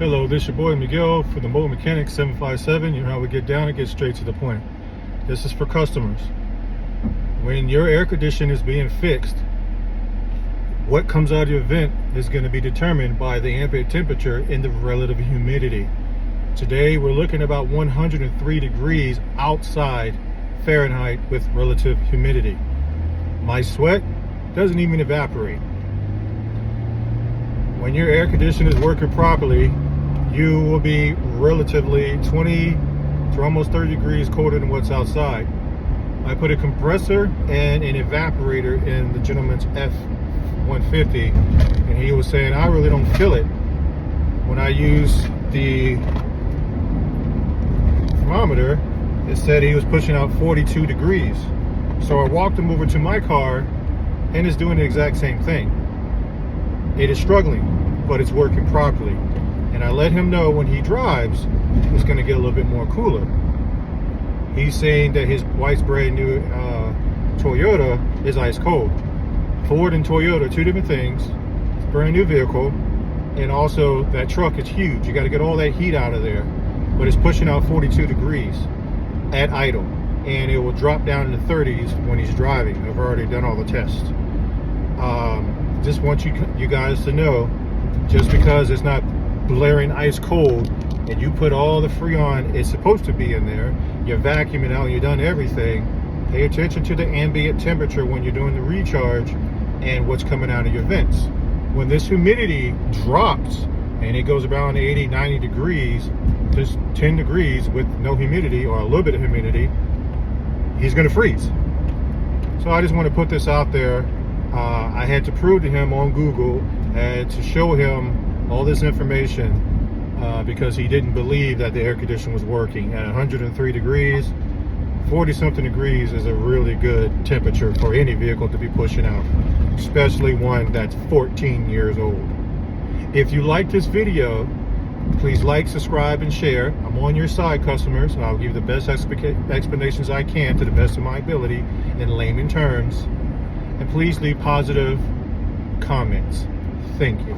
Hello, this is your boy Miguel for the Mobile Mechanic 757. You know how we get down and get straight to the point. This is for customers. When your air conditioner is being fixed, what comes out of your vent is going to be determined by the ambient temperature and the relative humidity. Today we're looking about 103 degrees outside Fahrenheit with relative humidity. My sweat doesn't even evaporate. When your air conditioner is working properly, you will be relatively 20 to almost 30 degrees colder than what's outside. I put a compressor and an evaporator in the gentleman's F-150, and he was saying, I really don't feel it. When I use the thermometer, it said he was pushing out 42 degrees. So I walked him over to my car, and it's doing the exact same thing. It is struggling, but it's working properly. And I let him know when he drives, it's going to get a little bit more cooler. He's saying that his wife's brand new Toyota is ice cold. Ford and Toyota, two different things. It's a brand new vehicle. And also that truck is huge. You got to get all that heat out of there. But it's pushing out 42 degrees at idle. And it will drop down in the 30s when he's driving. I've already done all the tests. Just want you guys to know, just because it's not blaring ice cold and you put all the Freon it's supposed to be in there, you're vacuuming out, you've done everything, pay attention to the ambient temperature when you're doing the recharge and what's coming out of your vents. When this humidity drops and it goes around 80, 90 degrees, just 10 degrees with no humidity or a little bit of humidity, he's going to freeze. So I just want to put this out there. I had to prove to him on Google, had to show him all this information because he didn't believe that the air conditioner was working. At 103 degrees, 40 something degrees is a really good temperature for any vehicle to be pushing out, especially one that's 14 years old. If you like this video, please like, subscribe, and share. I'm on your side, customers. I'll give you the best explanations I can to the best of my ability in layman terms. And please leave positive comments. Thank you.